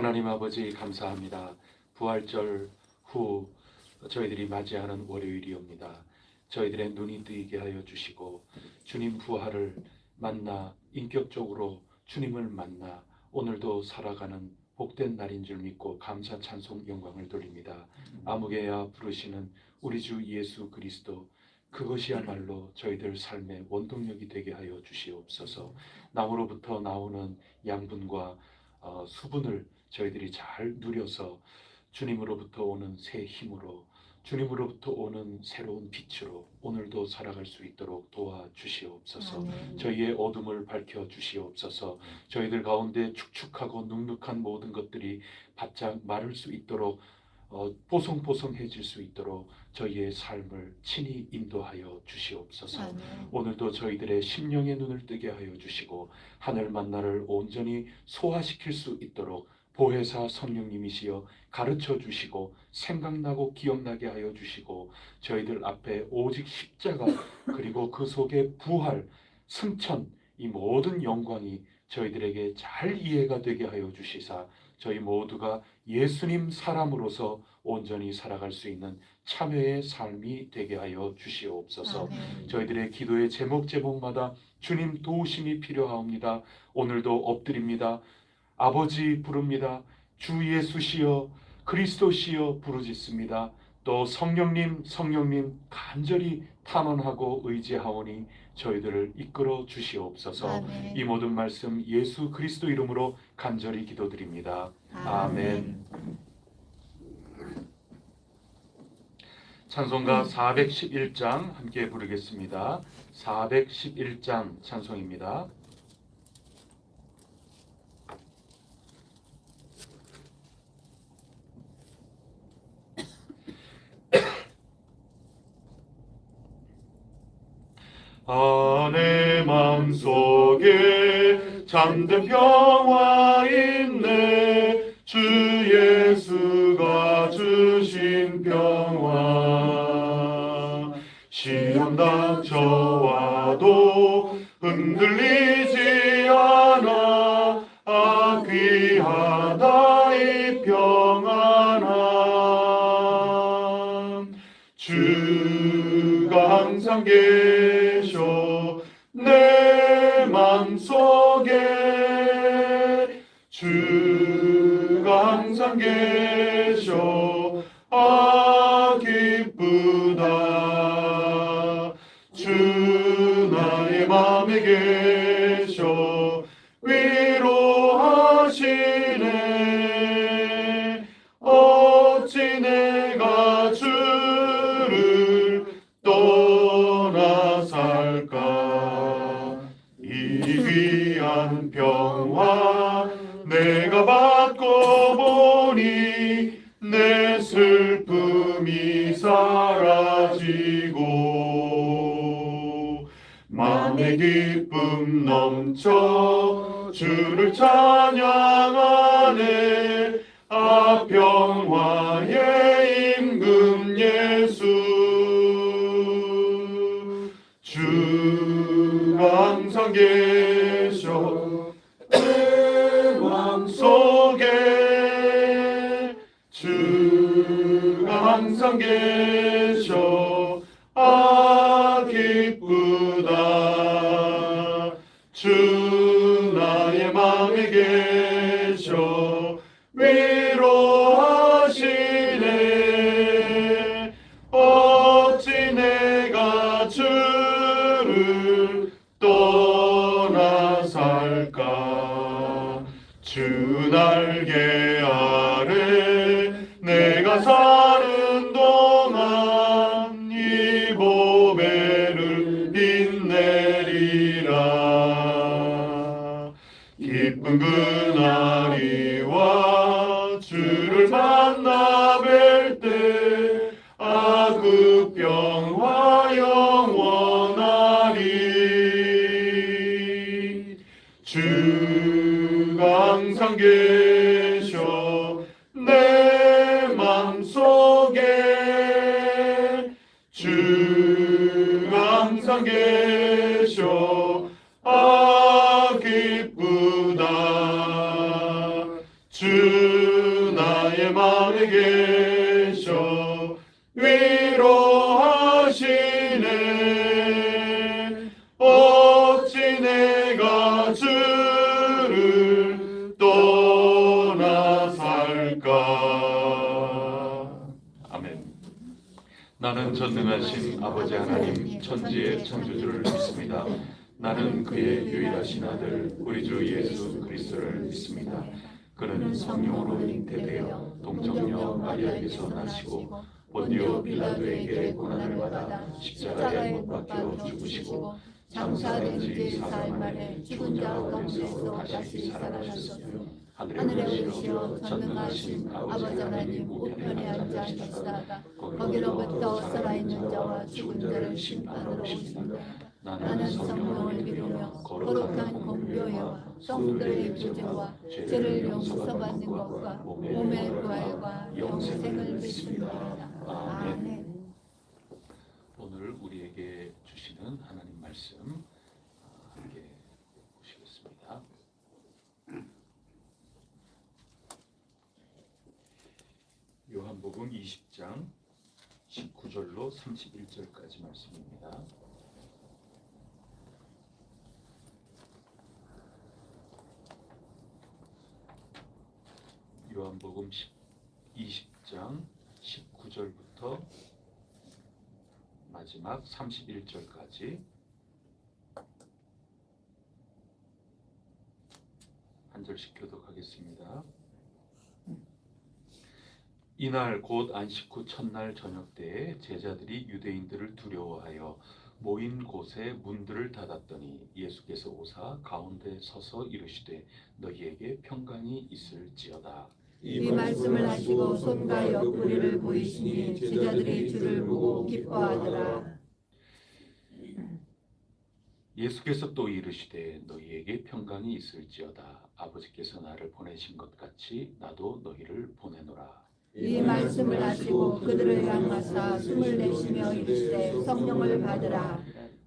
하나님 아버지 감사합니다. 부활절 후 저희들이 맞이하는 월요일이옵니다. 저희들의 눈이 뜨이게 하여 주시고 주님 부활을 만나 인격적으로 주님을 만나 오늘도 살아가는 복된 날인 줄 믿고 감사 찬송 영광을 돌립니다. 아무개야 부르시는 우리 주 예수 그리스도, 그것이야말로 저희들 삶의 원동력이 되게 하여 주시옵소서. 나무로부터 나오는 양분과 수분을 저희들이 잘 누려서 주님으로부터 오는 새 힘으로, 주님으로부터 오는 새로운 빛으로 오늘도 살아갈 수 있도록 도와주시옵소서. 저희의 어둠을 밝혀주시옵소서. 저희들 가운데 축축하고 눅눅한 모든 것들이 바짝 마를 수 있도록, 뽀송뽀송해질 수 있도록 저희의 삶을 친히 인도하여 주시옵소서. 오늘도 저희들의 심령의 눈을 뜨게 하여 주시고 하늘 만나를 온전히 소화시킬 수 있도록 보혜사 성령님이시여 가르쳐 주시고 생각나고 기억나게 하여 주시고 저희들 앞에 오직 십자가 그리고 그 속에 부활, 승천, 이 모든 영광이 저희들에게 잘 이해가 되게 하여 주시사 저희 모두가 예수님 사람으로서 온전히 살아갈 수 있는 참회의 삶이 되게 하여 주시옵소서. 저희들의 기도의 제목마다 주님 도우심이 필요하옵니다. 오늘도 엎드립니다. 아버지 부릅니다. 주 예수시여 그리스도시여 부르짖습니다. 또 성령님 간절히 탄원하고 의지하오니 저희들을 이끌어 주시옵소서. 이 모든 말씀 예수 그리스도 이름으로 간절히 기도드립니다. 아멘. 찬송가 411장 함께 부르겠습니다. 411장 찬송입니다. 내 마음속에 잠든 평화 있네. 주 예수가 주신 평화. 시험 닥쳐와도 흔들리지 않아. 귀하다 이 평안함. 주가 항상 계셔 내 맘속에. 주가 항상 계셔 기쁘다. 주 나의 맘에 계셔 위로하시네. 어찌 내가 주를 떠나 살까. 이 귀한 평화 내가 받고 보니 내 슬픔이 사라지고 마음의 기쁨 넘쳐 주를 찬양하네. 평화의 임금 예수. 주가 항상 계셔 내 맘속에. 주가 항상 계셔 기쁘다. 주 나의 맘에 계셔 위로하시네. 어찌 내가 주를 떠나 살까. 주 날개 아래 내가 사는 동안 이 보배를 빛내리라. 기쁜 그날이와 주를 만나 뵐 때 그 평화 영원하리. 주가 항상 계셔 내 맘속에. 주가 항상 계셔 기쁘다. 주 나는 전능하신 아버지 하나님 천지의 창조주를 믿습니다. 나는 그의 유일하신 아들 우리 주 예수 그리스도를 믿습니다. 그는 성령으로 잉태되어 동정녀 마리아에게서 나시고 본디오 빌라도에게 고난을 받아 십자가에 못 박혀 죽으시고 장사된 지 사흘 만에 죽은 자 가운데서 다시 살아나셨으며 하늘에 오르시어 전능하신 아버지 하나님 우편에 앉아 계시다가 거기로부터 살아있는 자와 죽은 자를 심판하러 오십니다. 나는 성령을 믿으며 거룩한 공교회와 성도의 교제와 죄를 용서받는 것과 몸의 부활과 영생을 믿습니다. 아멘. 오늘 우리에게 주시는 하나님 말씀 함께 보시겠습니다. 요한복음 20장 19절로 31절까지 말씀입니다. 요한복음 20장 19절부터 마지막 31절까지 한 절씩 교독하겠습니다. 이날 곧 안식 후 첫날 저녁 때에 제자들이 유대인들을 두려워하여 모인 곳에 문들을 닫았더니 예수께서 오사 가운데 서서 이르시되 너희에게 평강이 있을지어다. 이 말씀을 하시고 손과 옆구리를 보이시니 제자들이 주를 보고 기뻐하더라. 예수께서 또 이르시되 너희에게 평강이 있을지어다. 아버지께서 나를 보내신 것 같이 나도 너희를 보내노라. 이 말씀을 하시고 그들을 향하사 숨을 내쉬며 이르시되 성령을 받으라.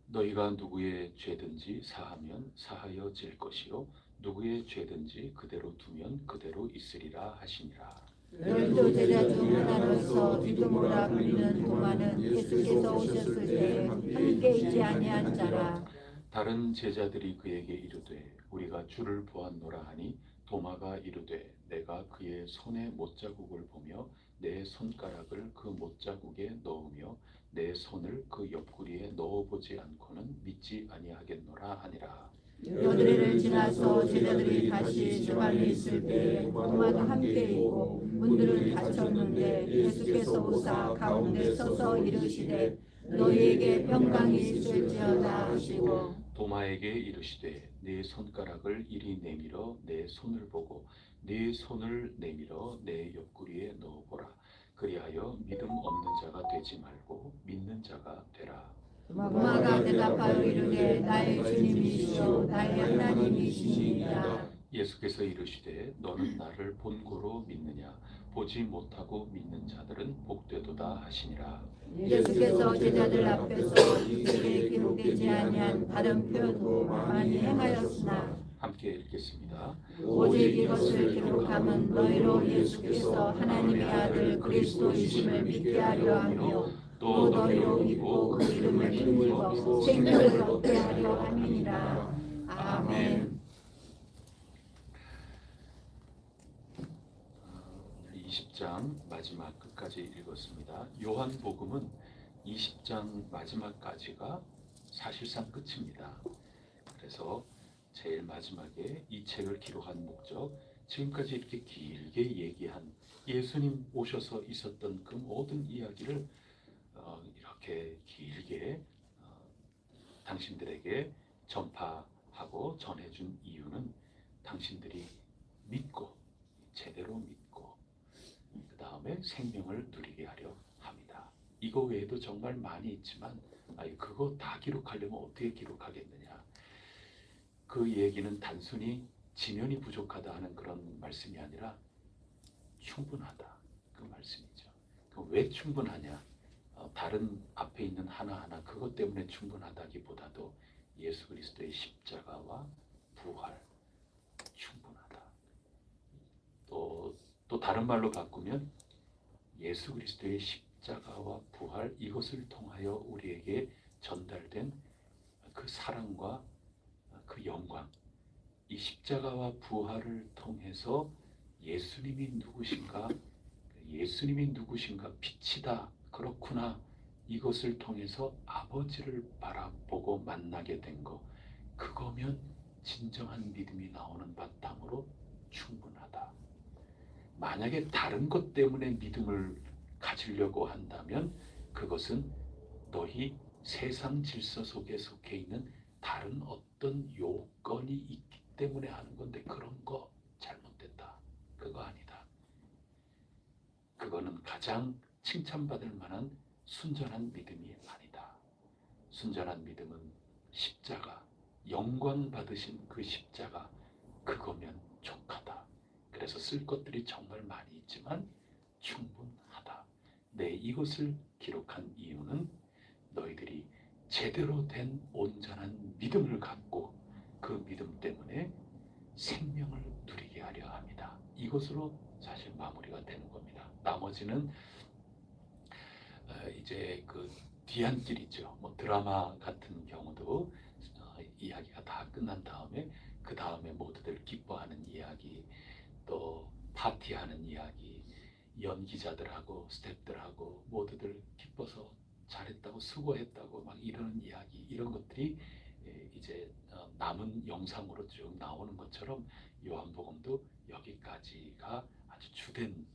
너희가 누구의 죄든지 사하면 사하여질 것이요 누구의 죄든지 그대로 두면 그대로 있으리라 하시니라. 열두 제자 중 하나로서 디두모라 불리는 도마는 예수께서 오셨을 때 함께 있지 아니한 자라. 다른 제자들이 그에게 이르되 우리가 주를 보았노라 하니 도마가 이르되 내가 그의 손에 못자국을 보며 내 손가락을 그 못자국에 넣으며 내 손을 그 옆구리에 넣어보지 않고는 믿지 아니하겠노라 하니라. 여드레를 지나서 제자들이 다시 주말에 있을 때 도마도 함께 있고 문들은 닫혔는데 예수께서 오사 가운데 서서 이르시되 너희에게 평강이 있을지어다 하시고 도마에게 이르시되 내 손가락을 이리 내밀어 내 손을 보고 네 손을 내밀어 내 옆구리에 넣어보라. 그리하여 믿음 없는 자가 되지 말고 믿는 자가 되라. 도마가 대답하여 이르되 나의 주님이시오 나의 하나님이시니이다. 예수께서 이르시되 너는 나를 본고로 믿느냐 보지 못하고 믿는 자들은 복되도다 하시니라. 예수께서 제자들 앞에서 이들에게 기록되지 아니한 다른 표도 많이 행하였으나 함께 읽겠습니다. 오직 이것을 기록함은 너희로 예수께서 하나님의 아들 그리스도이심을 믿게 하려 하며 또 너희로 믿고 그 이름을 힘입어 생명을 얻게 하려 함이니라. 아멘. 오늘 20장 마지막 끝까지 읽었습니다. 요한복음은 20장 마지막까지가 사실상 끝입니다. 그래서 제일 마지막에 이 책을 기록한 목적, 지금까지 이렇게 길게 얘기한 예수님 오셔서 있었던 그 모든 이야기를 이렇게 길게 당신들에게 전파하고 전해준 이유는 당신들이 믿고 제대로 믿고 그 다음에 생명을 누리게 하려 합니다. 이거 외에도 정말 많이 있지만 그거 다 기록하려면 어떻게 기록하겠느냐. 그 얘기는 단순히 지면이 부족하다 하는 그런 말씀이 아니라 충분하다 그 말씀이죠. 왜 충분하냐? 다른 앞에 있는 하나하나 그것 때문에 충분하다기보다도 예수 그리스도의 십자가와 부활 충분하다. 또 다른 말로 바꾸면 예수 그리스도의 십자가와 부활 이것을 통하여 우리에게 전달된 그 사랑과 그 영광, 이 십자가와 부활을 통해서 예수님이 누구신가 빛이다 그렇구나 이것을 통해서 아버지를 바라보고 만나게 된 거, 그거면 진정한 믿음이 나오는 바탕으로 충분하다. 만약에 다른 것 때문에 믿음을 가지려고 한다면 그것은 너희 세상 질서 속에 속해 있는 다른 어떤 요건이 있기 때문에 하는 건데, 그런 거 잘못됐다. 그거 아니다. 그거는 가장 칭찬받을 만한 순전한 믿음이 아니다. 순전한 믿음은 십자가, 영광 받으신 그 십자가, 그거면 족하다. 그래서 쓸 것들이 정말 많이 있지만 충분하다. 내 이것을 기록한 이유는 너희들이 제대로 된 온전한 믿음을 갖고 그 믿음 때문에 생명을 누리게 하려 합니다. 이것으로 사실 마무리가 되는 겁니다. 나머지는 이제 그 뒤안길이죠. 뭐 드라마 같은 경우도 이야기가 다 끝난 다음에 그 다음에 모두들 기뻐하는 이야기, 또 파티하는 이야기, 연기자들하고 스태프들하고 모두들 기뻐서 잘했다고 수고했다고 막 이러는 이야기, 이런 것들이 이제 남은 영상으로 쭉 나오는 것처럼 요한복음도 여기까지가 아주 주된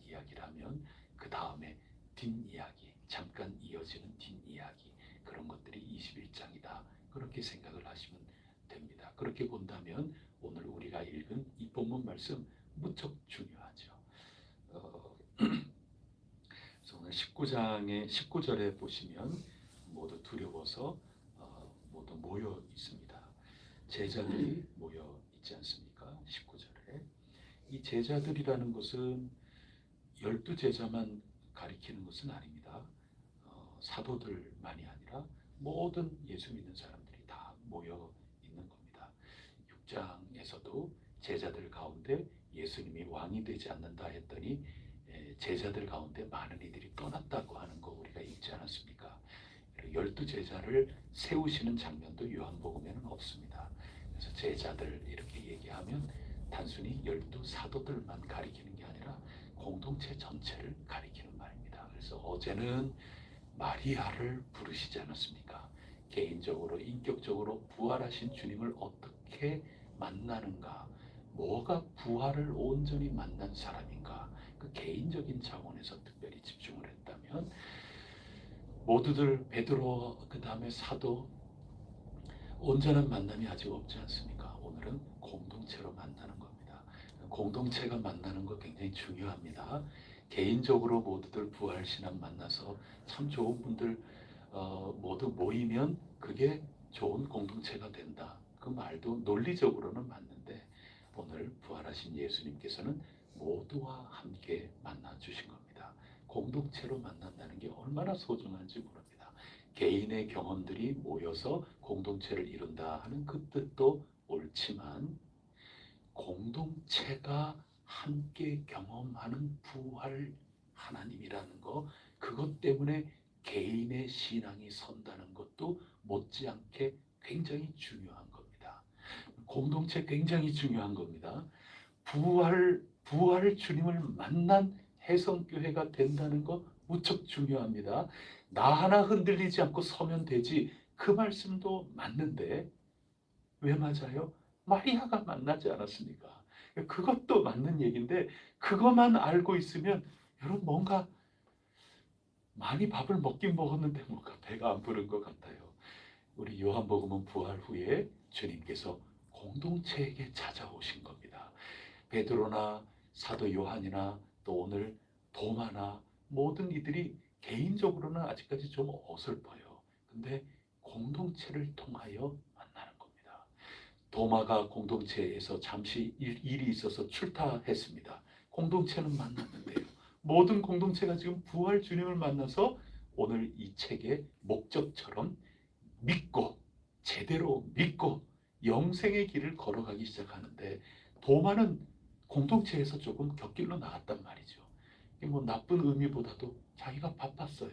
이야기라면 그 다음에 뒷이야기, 잠깐 이어지는 뒷이야기, 그런 것들이 21장이다. 그렇게 생각을 하시면 됩니다. 그렇게 본다면 오늘 우리가 읽은 이 본문 말씀 무척 중요하죠. 그래서 오늘 19장의 19절에 보시면 모두 두려워서 모두 모여 있습니다. 제자들이 모여 있지 않습니까? 19절에. 이 제자들이라는 것은 12제자만 가리키는 것은 아닙니다. 사도들만이 아니라 모든 예수 믿는 사람들이 다 모여 있는 겁니다. 6장에서도 제자들 가운데 예수님이 왕이 되지 않는다 했더니 제자들 가운데 많은 이들이 떠났다고 하는 거 우리가 읽지 않았습니까? 12제자를 세우시는 장면도 요한복음에는 없습니다. 그래서 제자들 이렇게 얘기하면 단순히 12사도들만 가리키는 게 아니라 공동체 전체를 가리키는 말입니다. 그래서 어제는 마리아를 부르시지 않았습니까? 개인적으로 인격적으로 부활하신 주님을 어떻게 만나는가, 뭐가 부활을 온전히 만난 사람인가, 그 개인적인 차원에서 특별히 집중을 했다면, 모두들 베드로 그 다음에 사도 온전한 만남이 아직 없지 않습니까? 오늘은 공동체로 만나는 겁니다. 공동체가 만나는 거 굉장히 중요합니다. 개인적으로 모두들 부활신앙 만나서 참 좋은 분들 모두 모이면 그게 좋은 공동체가 된다. 그 말도 논리적으로는 맞는데, 오늘 부활하신 예수님께서는 모두와 함께 만나 주신 겁니다. 공동체로 만난다는 게 얼마나 소중한지 모릅니다. 개인의 경험들이 모여서 공동체를 이룬다 하는 그 뜻도 옳지만, 공동체가 함께 경험하는 부활 하나님이라는 거, 그것 때문에 개인의 신앙이 선다는 것도 못지않게 굉장히 중요한 겁니다. 공동체 굉장히 중요한 겁니다. 부활 주님을 만난 해성교회가 된다는 거 무척 중요합니다. 나 하나 흔들리지 않고 서면 되지, 그 말씀도 맞는데 왜 맞아요? 마리아가 만나지 않았습니까? 그것도 맞는 얘기인데, 그것만 알고 있으면 여러분 뭔가 많이 밥을 먹긴 먹었는데 뭔가 배가 안 부른 것 같아요. 우리 요한복음은 부활 후에 주님께서 공동체에게 찾아오신 겁니다. 베드로나 사도 요한이나 또 오늘 도마나 모든 이들이 개인적으로는 아직까지 좀 어설퍼요. 근데 공동체를 통하여 만나는 겁니다. 도마가 공동체에서 잠시 일이 있어서 출타했습니다. 공동체는 만났는데요. 모든 공동체가 지금 부활 주님을 만나서 오늘 이 책의 목적처럼 믿고, 제대로 믿고 영생의 길을 걸어가기 시작하는데, 도마는 공동체에서 조금 곁길로 나갔단 말이죠. 뭐 나쁜 의미보다도 자기가 바빴어요.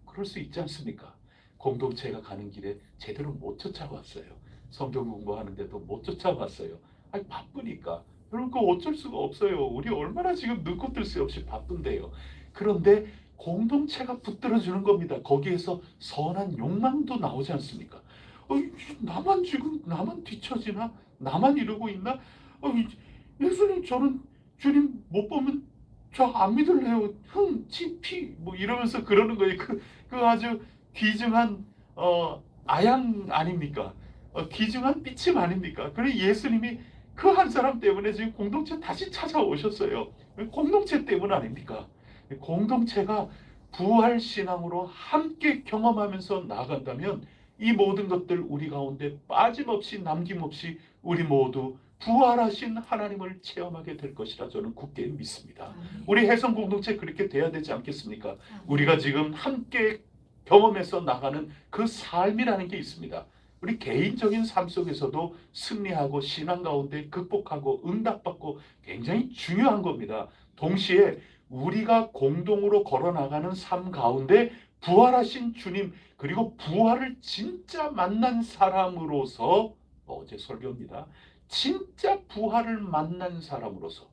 그럴 수 있지 않습니까? 공동체가 가는 길에 제대로 못 쫓아왔어요. 성경 공부하는데도 못 쫓아왔어요. 아니 바쁘니까. 여러분 그거 어쩔 수가 없어요. 우리 얼마나 지금 눈코 뜰 새 없이 바쁜데요. 그런데 공동체가 붙들어주는 겁니다. 거기에서 선한 욕망도 나오지 않습니까? 나만 지금 나만 뒤처지나? 나만 이러고 있나? 예수님 저는 주님 못 보면 저 안 믿을래요. 피 뭐 이러면서 그러는 거예요. 그 아주 귀중한 아양 아닙니까? 귀중한 삐침 아닙니까? 그래 예수님이 그 한 사람 때문에 지금 공동체 다시 찾아오셨어요. 공동체 때문 아닙니까? 공동체가 부활 신앙으로 함께 경험하면서 나아간다면 이 모든 것들 우리 가운데 빠짐없이 남김없이 우리 모두 부활하신 하나님을 체험하게 될 것이라 저는 굳게 믿습니다. 우리 해성 공동체 그렇게 돼야 되지 않겠습니까? 우리가 지금 함께 경험해서 나가는 그 삶이라는 게 있습니다. 우리 개인적인 삶 속에서도 승리하고 신앙 가운데 극복하고 응답받고 굉장히 중요한 겁니다. 동시에 우리가 공동으로 걸어나가는 삶 가운데 부활하신 주님 그리고 부활을 진짜 만난 사람으로서 어제 설교입니다. 진짜 부활을 만난 사람으로서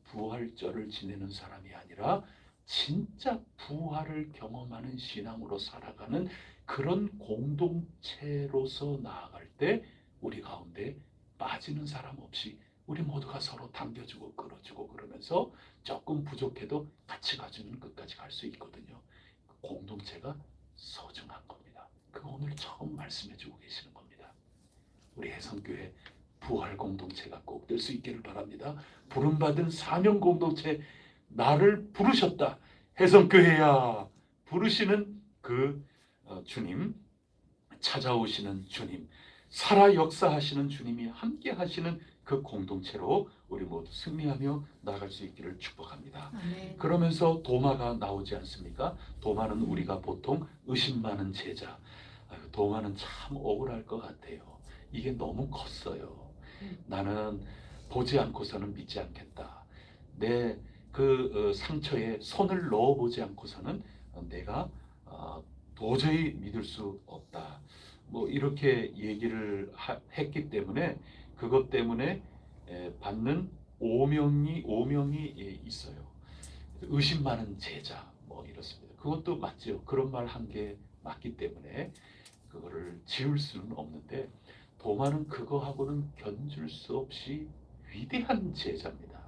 부활절을 지내는 사람이 아니라 진짜 부활을 경험하는 신앙으로 살아가는 그런 공동체로서 나아갈 때 우리 가운데 빠지는 사람 없이 우리 모두가 서로 당겨주고 끌어주고 그러면서 조금 부족해도 같이 가주는 끝까지 갈 수 있거든요. 공동체가 소중한 겁니다. 그거 오늘 처음 말씀해주고 계시는 겁니다. 우리 해성교회 부활 공동체가 꼭 될 수 있기를 바랍니다. 부름받은 사명 공동체 나를 부르셨다. 해성교회야 부르시는 그 주님, 찾아오시는 주님, 살아 역사하시는 주님이 함께 하시는 그 공동체로 우리 모두 승리하며 나아갈 수 있기를 축복합니다. 아멘. 그러면서 도마가 나오지 않습니까? 도마는 우리가 보통 의심 많은 제자. 도마는 참 억울할 것 같아요. 이게 너무 컸어요. 나는 보지 않고서는 믿지 않겠다. 내 그 상처에 손을 넣어보지 않고서는 내가 도저히 믿을 수 없다. 뭐 이렇게 얘기를 했기 때문에 그것 때문에 받는 오명이 있어요. 의심 많은 제자 뭐 이렇습니다. 그것도 맞죠. 그런 말 한 게 맞기 때문에 그거를 지울 수는 없는데 도마는 그거하고는 견줄 수 없이 위대한 제자입니다.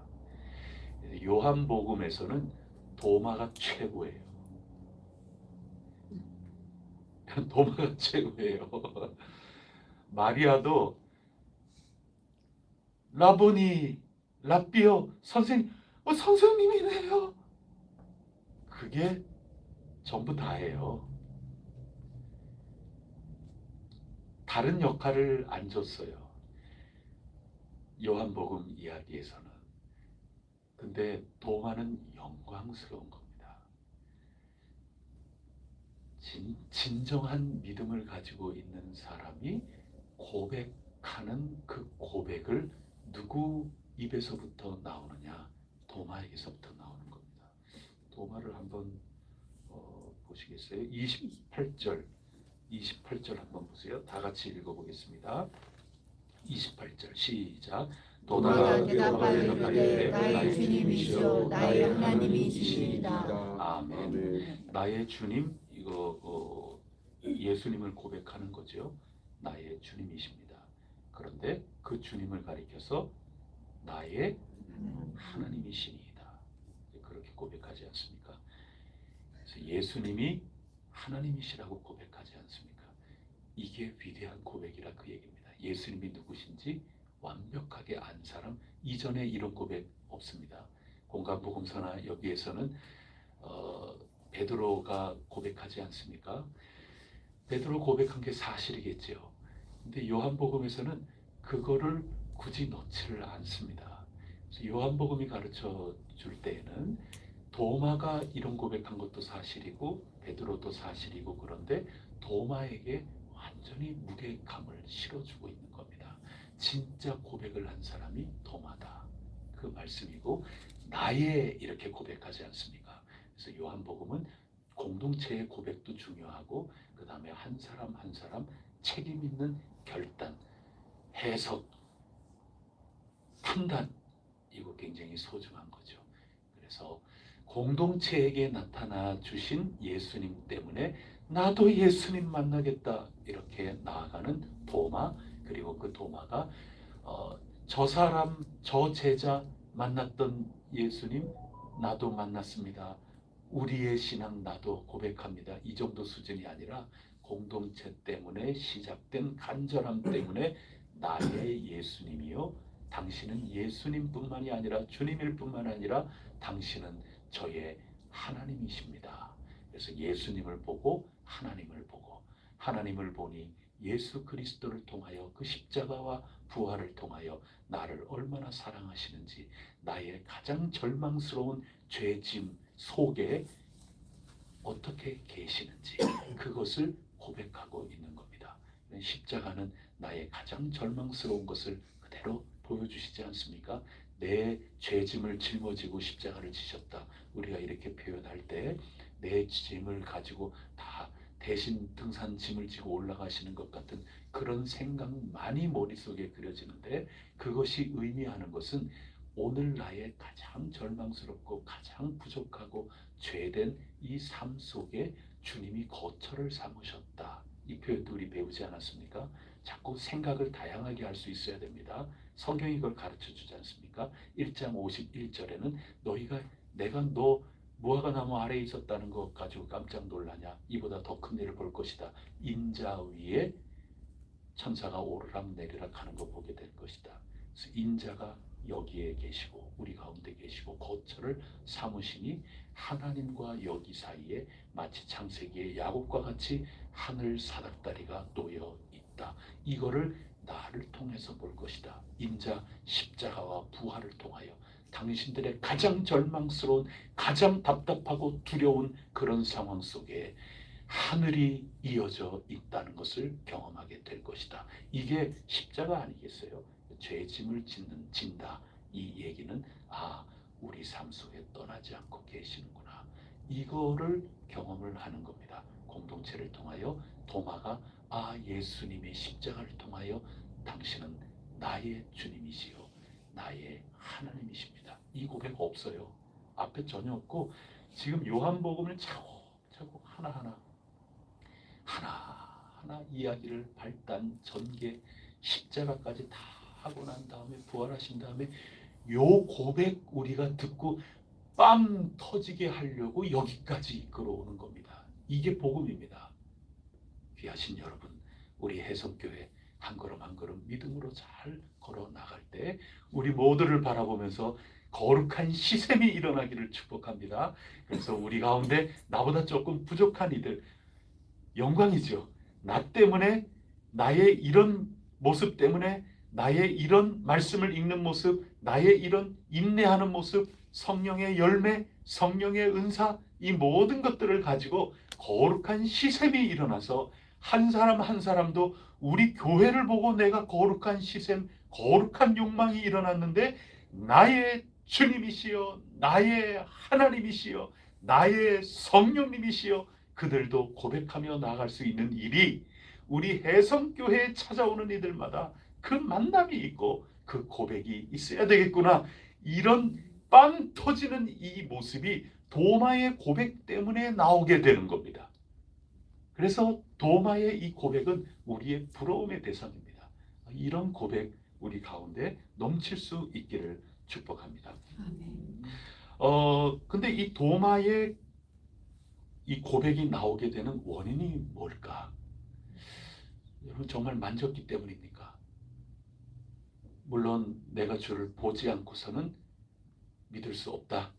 요한복음에서는 도마가 최고예요. 도마가 최고예요. 마리아도 라보니, 랍비어, 선생님, 선생님이네요. 그게 전부 다예요. 다른 역할을 안 줬어요. 요한복음 이야기에서는. 근데 도마는 영광스러운 겁니다. 진정한 믿음을 가지고 있는 사람이 고백하는 그 고백을 누구 입에서부터 나오느냐? 도마에게서부터 나오는 겁니다. 도마를 한번 보시겠어요? 28절 한번 보세요. 다 같이 읽어보겠습니다. 28절 시작. 도마가 대답하여 이르되 나의 주님이시오 나의 하나님이시니이다. 아멘. 나의 주님 이거 예수님을 고백하는 거죠. 나의 주님이십니다. 그런데 그 주님을 가리켜서 나의 하나님이시니이다. 그렇게 고백하지 않습니까? 그래서 예수님이 하나님이시라고 고백하지 않습니까? 이게 위대한 고백이라 그 얘기입니다. 예수님이 누구신지 완벽하게 안 사람 이전에 이런 고백 없습니다. 공간복음서나 여기에서는 베드로가 고백하지 않습니까? 베드로 고백한 게 사실이겠죠. 근데 요한복음에서는 그거를 굳이 넣지를 않습니다. 그래서 요한복음이 가르쳐 줄 때에는 도마가 이런 고백한 것도 사실이고 베드로도 사실이고 그런데 도마에게 완전히 무게감을 실어주고 있는 겁니다. 진짜 고백을 한 사람이 도마다. 그 말씀이고 나의 이렇게 고백하지 않습니까? 그래서 요한복음은 공동체의 고백도 중요하고 그 다음에 한 사람 한 사람 책임 있는 결단, 해석, 판단 이거 굉장히 소중한 거죠. 그래서 공동체에게 나타나 주신 예수님 때문에 나도 예수님 만나겠다 이렇게 나아가는 도마, 그리고 그 도마가 저 사람, 저 제자 만났던 예수님 나도 만났습니다. 우리의 신앙 나도 고백합니다. 이 정도 수준이 아니라 공동체 때문에 시작된 간절함 때문에 나의 예수님이요, 당신은 예수님뿐만이 아니라 주님일 뿐만 아니라 당신은 저의 하나님이십니다. 그래서 예수님을 보고 하나님을 보고, 하나님을 보니 예수 그리스도를 통하여 그 십자가와 부활을 통하여 나를 얼마나 사랑하시는지, 나의 가장 절망스러운 죄짐 속에 어떻게 계시는지 그것을 고백하고 있는 겁니다. 십자가는 나의 가장 절망스러운 것을 그대로 보여주시지 않습니까? 내 죄짐을 짊어지고 십자가를 지셨다. 우리가 이렇게 표현할 때 내 짐을 가지고 다 대신 등산 짐을 지고 올라가시는 것 같은 그런 생각만이 머릿속에 그려지는데, 그것이 의미하는 것은 오늘 나의 가장 절망스럽고 가장 부족하고 죄된 이 삶 속에 주님이 거처를 삼으셨다. 이 표현도 우리 배우지 않았습니까? 자꾸 생각을 다양하게 할 수 있어야 됩니다. 성경이 그걸 가르쳐 주지 않습니까? 1장 51절에는 내가 너 무화과 나무 아래에 있었다는 것 가지고 깜짝 놀라냐? 이보다 더 큰 일을 볼 것이다. 인자 위에 천사가 오르락 내리락 하는 거 보게 될 것이다. 그래서 인자가 여기에 계시고 우리 가운데 계시고 거처를 삼으시니 하나님과 여기 사이에 마치 창세기의 야곱과 같이 하늘 사닥다리가 놓여 있다. 이거를 나를 통해서 볼 것이다. 인자 십자가와 부활을 통하여 당신들의 가장 절망스러운, 가장 답답하고 두려운 그런 상황 속에 하늘이 이어져 있다는 것을 경험하게 될 것이다. 이게 십자가 아니겠어요? 죄짐을 진다. 이 얘기는 우리 삶 속에 떠나지 않고 계시는구나. 이거를 경험을 하는 겁니다. 공동체를 통하여 도마가 예수님의 십자가를 통하여 당신은 나의 주님이시요 나의 하나님이십니다. 이 고백 없어요. 앞에 전혀 없고 지금 요한복음을 차곡차곡 하나하나 이야기를 발단, 전개, 십자가까지 다 하고 난 다음에 부활하신 다음에 요 고백 우리가 듣고 빵 터지게 하려고 여기까지 이끌어오는 겁니다. 이게 복음입니다. 귀하신 여러분, 우리 해성교회 한 걸음 한 걸음 믿음으로 잘 걸어 나갈 때 우리 모두를 바라보면서 거룩한 시샘이 일어나기를 축복합니다. 그래서 우리 가운데 나보다 조금 부족한 이들, 영광이죠. 나 때문에, 나의 이런 모습 때문에, 나의 이런 말씀을 읽는 모습, 나의 이런 인내하는 모습, 성령의 열매, 성령의 은사, 이 모든 것들을 가지고 거룩한 시샘이 일어나서 한 사람 한 사람도 우리 교회를 보고 내가 거룩한 시샘, 거룩한 욕망이 일어났는데 나의 주님이시여, 나의 하나님이시여, 나의 성령님이시여, 그들도 고백하며 나아갈 수 있는 일이 우리 해성교회에 찾아오는 이들마다 그 만남이 있고 그 고백이 있어야 되겠구나. 이런 빵 터지는 이 모습이 도마의 고백 때문에 나오게 되는 겁니다. 그래서 도마의 이 고백은 우리의 부러움의 대상입니다. 이런 고백 우리 가운데 넘칠 수 있기를 축복합니다. 아멘. 근데 이 도마의 이 고백이 나오게 되는 원인이 뭘까? 여러분, 정말 만졌기 때문입니까? 물론 내가 주를 보지 않고서는 믿을 수 없다.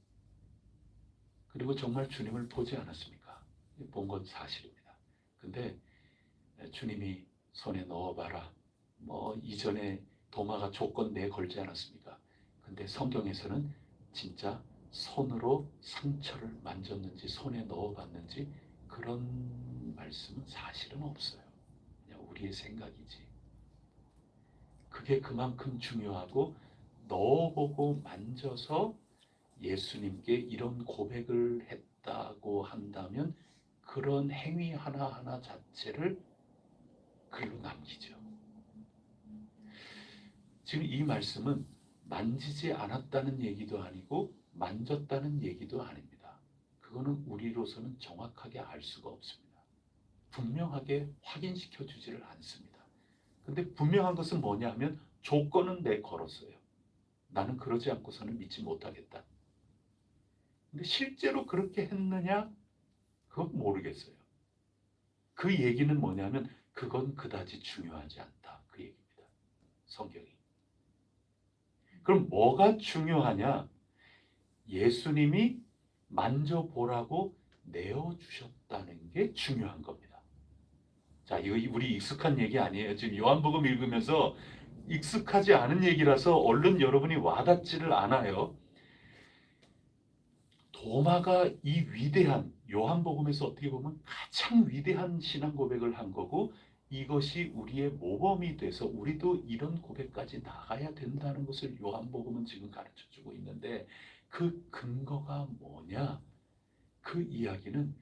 그리고 정말 주님을 보지 않았습니까? 본 건 사실입니다. 근데 주님이 손에 넣어봐라. 이전에 도마가 조건 내걸지 않았습니까? 근데 성경에서는 진짜 손으로 상처를 만졌는지 손에 넣어봤는지 그런 말씀은 사실은 없어요. 그냥 우리의 생각이지. 그게 그만큼 중요하고, 넣어보고 만져서 예수님께 이런 고백을 했다고 한다면 그런 행위 하나하나 자체를 글로 남기죠. 지금 이 말씀은 만지지 않았다는 얘기도 아니고 만졌다는 얘기도 아닙니다. 그거는 우리로서는 정확하게 알 수가 없습니다. 분명하게 확인시켜 주지를 않습니다. 근데 분명한 것은 뭐냐 하면 조건은 걸었어요. 나는 그러지 않고서는 믿지 못하겠다. 근데 실제로 그렇게 했느냐? 그건 모르겠어요. 그 얘기는 뭐냐면 그건 그다지 중요하지 않다. 그 얘기입니다. 성경이. 그럼 뭐가 중요하냐? 예수님이 만져보라고 내어주셨다는 게 중요한 겁니다. 자, 이거 우리 익숙한 얘기 아니에요. 지금 요한복음 읽으면서 익숙하지 않은 얘기라서 얼른 여러분이 와닿지를 않아요. 도마가 이 위대한, 요한복음에서 어떻게 보면 가장 위대한 신앙 고백을 한 거고, 이것이 우리의 모범이 돼서 우리도 이런 고백까지 나가야 된다는 것을 요한복음은 지금 가르쳐주고 있는데, 그 근거가 뭐냐? 그 이야기는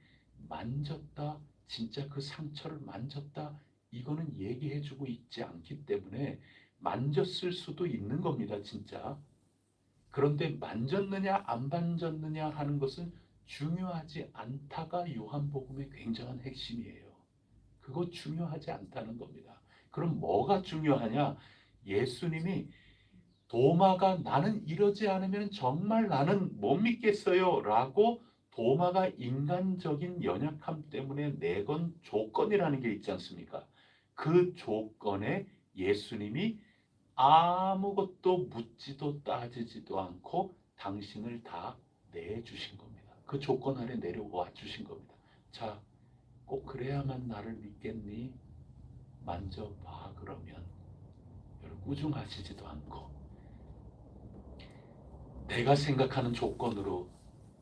만졌다, 진짜 그 상처를 만졌다, 이거는 얘기해주고 있지 않기 때문에 만졌을 수도 있는 겁니다, 진짜. 그런데 만졌느냐 안 만졌느냐 하는 것은 중요하지 않다가 요한복음의 굉장한 핵심이에요. 그거 중요하지 않다는 겁니다. 그럼 뭐가 중요하냐? 예수님이 도마가 나는 이러지 않으면 정말 나는 못 믿겠어요 라고 도마가 인간적인 연약함 때문에 내건 조건이라는 게 있지 않습니까? 그 조건에 예수님이 아무것도 묻지도 따지지도 않고 당신을 다 내주신 겁니다. 그 조건 안에 내려와 주신 겁니다. 자, 꼭 그래야만 나를 믿겠니? 만져봐. 그러면 여러분 꾸중하시지도 않고 내가 생각하는 조건으로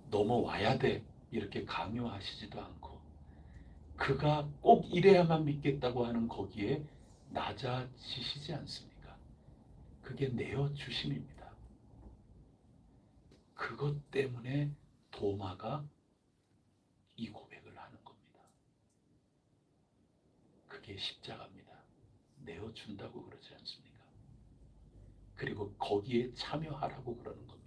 넘어와야 돼 이렇게 강요하시지도 않고 그가 꼭 이래야만 믿겠다고 하는 거기에 낮아지시지 않습니까? 그게 내어주심입니다. 그것 때문에 도마가 이 고백을 하는 겁니다. 그게 십자가입니다. 내어준다고 그러지 않습니까? 그리고 거기에 참여하라고 그러는 겁니다.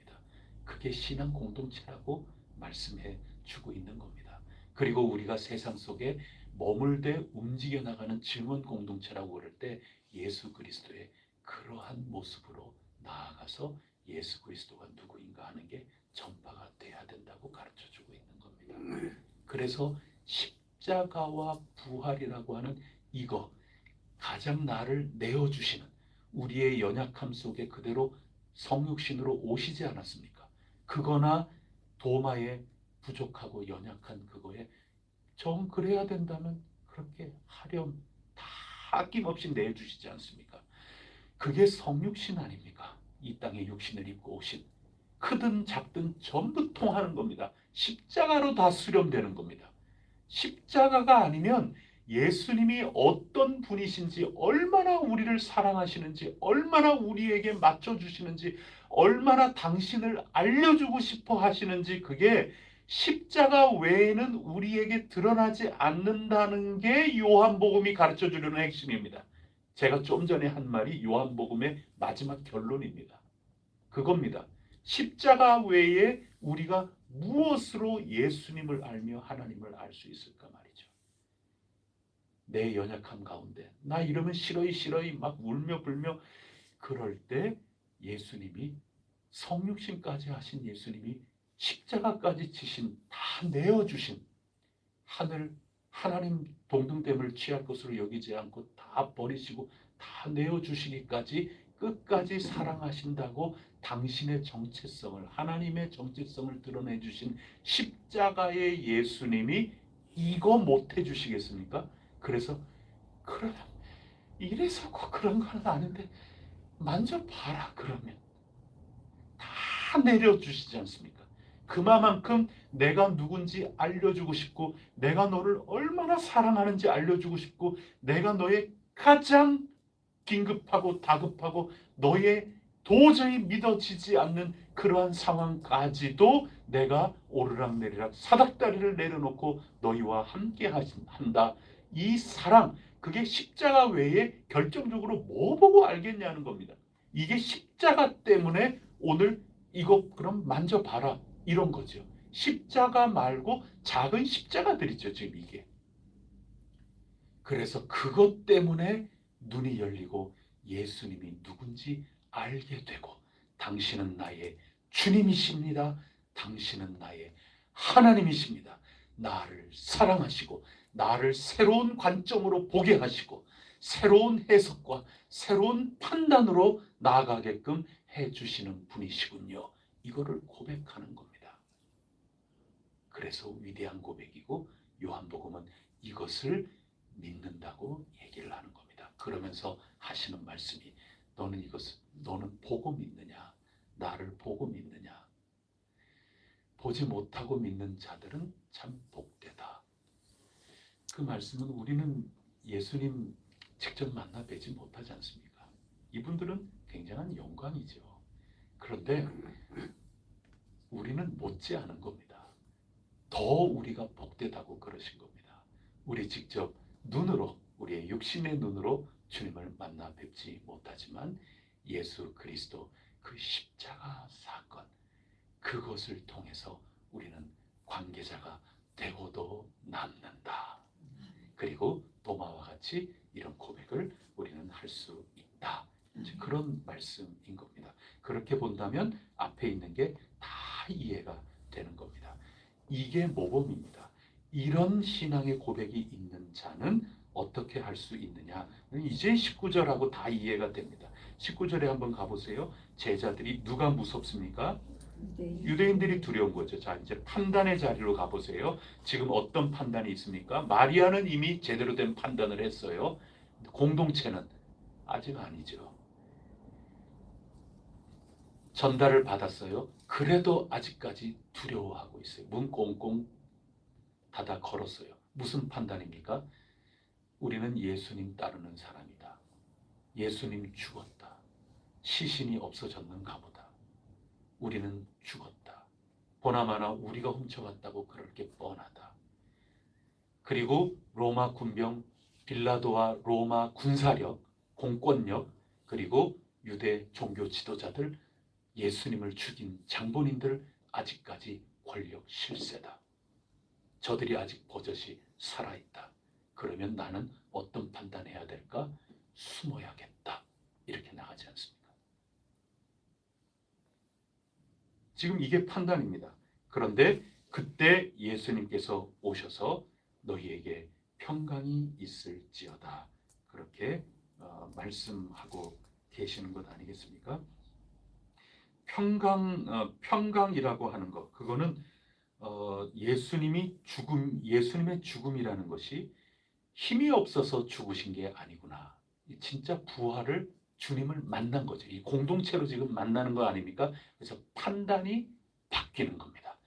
그게 신앙 공동체라고 말씀해 주고 있는 겁니다. 그리고 우리가 세상 속에 머물되 움직여 나가는 증언 공동체라고 그럴 때 예수 그리스도의 그러한 모습으로 나아가서 예수 그리스도가 누구인가 하는 게 전파가 돼야 된다고 가르쳐주고 있는 겁니다. 그래서 십자가와 부활이라고 하는 이거 가장 나를 내어주시는 우리의 연약함 속에 그대로 성육신으로 오시지 않았습니까? 그거나 도마의 부족하고 연약한 그거에 정 그래야 된다면 그렇게 하렴 다 아낌없이 내주시지 않습니까? 그게 성육신 아닙니까? 이 땅에 육신을 입고 오신 크든 작든 전부 통하는 겁니다. 십자가로 다 수렴되는 겁니다. 십자가가 아니면 예수님이 어떤 분이신지, 얼마나 우리를 사랑하시는지, 얼마나 우리에게 맞춰주시는지, 얼마나 당신을 알려주고 싶어 하시는지 그게 십자가 외에는 우리에게 드러나지 않는다는 게 요한복음이 가르쳐주려는 핵심입니다. 제가 좀 전에 한 말이 요한복음의 마지막 결론입니다. 그겁니다. 십자가 외에 우리가 무엇으로 예수님을 알며 하나님을 알 수 있을까 말이죠. 내 연약함 가운데 나 이러면 싫어이 막 울며 불며 그럴 때 예수님이 성육신까지 하신 예수님이 십자가까지 지신 다 내어주신 하나님 동등됨을 취할 것으로 여기지 않고 다 버리시고 다 내어주시기까지 끝까지 사랑하신다고 당신의 정체성을 하나님의 정체성을 드러내 주신 십자가의 예수님이 이거 못 해주시겠습니까? 그래서 그러면 이래서 꼭 그런 건 아닌데 만져봐라 그러면 다 내려주시지 않습니까? 그만큼 내가 누군지 알려주고 싶고 내가 너를 얼마나 사랑하는지 알려주고 싶고 내가 너의 가장 긴급하고 다급하고 너의 도저히 믿어지지 않는 그러한 상황까지도 내가 오르락내리락 사닥다리를 내려놓고 너희와 함께 한다. 이 사랑 그게 십자가 외에 결정적으로 뭐 보고 알겠냐는 겁니다. 이게 십자가 때문에 오늘 이거 그럼 만져봐라 이런 거죠. 십자가 말고 작은 십자가들이죠, 지금 이게. 그래서 그것 때문에 눈이 열리고 예수님이 누군지 알게 되고, 당신은 나의 주님이십니다. 당신은 나의 하나님이십니다. 나를 사랑하시고 나를 새로운 관점으로 보게 하시고 새로운 해석과 새로운 판단으로 나아가게끔 해주시는 분이시군요. 이거를 고백하는 겁니다. 그래서 위대한 고백이고, 요한복음은 이것을 믿는다고 얘기를 하는 겁니다. 그러면서 하시는 말씀이, 너는 보고 믿느냐? 나를 보고 믿느냐? 보지 못하고 믿는 자들은 참 복되다. 그 말씀은 우리는 예수님 직접 만나 뵈지 못하지 않습니까? 이분들은 굉장한 영광이죠. 그런데 우리는 못지않은 겁니다. 더 우리가 복되다고 그러신 겁니다. 우리 직접 눈으로, 우리의 육신의 눈으로 주님을 만나 뵙지 못하지만 예수 그리스도 그 십자가 사건, 그것을 통해서 우리는 관계자가 되고도 남는다. 그리고 도마와 같이 이런 고백을 우리는 할 수 있다. 그런 말씀인 겁니다. 그렇게 본다면 앞에 있는 게 다 이해가 되는 겁니다. 이게 모범입니다. 이런 신앙의 고백이 있는 자는 어떻게 할 수 있느냐? 이제 19절하고 다 이해가 됩니다. 19절에 한번 가보세요. 제자들이 누가 무섭습니까? 유대인들이 두려운 거죠. 자, 이제 판단의 자리로 가보세요. 지금 어떤 판단이 있습니까? 마리아는 이미 제대로 된 판단을 했어요. 공동체는 아직 아니죠. 전달을 받았어요. 그래도 아직까지 두려워하고 있어요. 문 꽁꽁 닫아 걸었어요. 무슨 판단입니까? 우리는 예수님 따르는 사람이다. 예수님 죽었다. 시신이 없어졌는가 보다. 우리는 죽었다. 보나마나 우리가 훔쳐갔다고 그럴 게 뻔하다. 그리고 로마 군병, 빌라도와 로마 군사력, 공권력, 그리고 유대 종교 지도자들, 예수님을 죽인 장본인들, 아직까지 권력 실세다. 저들이 아직 버젓이 살아있다. 그러면 나는 어떤 판단해야 될까? 숨어야겠다. 이렇게 나가지 않습니까? 지금 이게 판단입니다. 그런데 그때 예수님께서 오셔서 너희에게 평강이 있을지어다. 그렇게 말씀하고 계시는 것 아니겠습니까? 평강이라고 하는 것, 그거는 예수님의 죽음이라는 것이 힘이 없어서 죽으신 게 아니구나. 진짜 부활을, 주님을 만난 거죠. 이 공동체로 지금 만나는 거 아닙니까? 그래서 판단이 바뀌는 겁니다.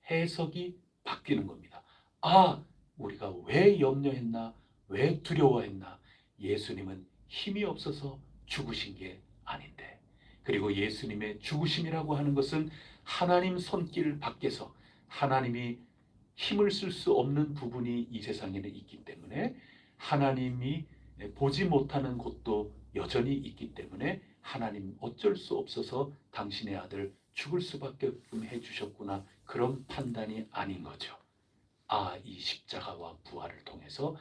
해석이 바뀌는 겁니다. 아, 우리가 왜 염려했나? 왜 두려워했나? 예수님은 힘이 없어서 죽으신 게 아닌데. 그리고 예수님의 죽으심이라고 하는 것은 하나님 손길 밖에서 하나님이 힘을 쓸 수 없는 부분이 이 세상에는 있기 때문에, 하나님이 보지 못하는 곳도 여전히 있기 때문에 하나님 어쩔 수 없어서 당신의 아들 죽을 수밖에 해주셨구나, 그런 판단이 아닌 거죠. 아, 이 십자가와 부활을 통해서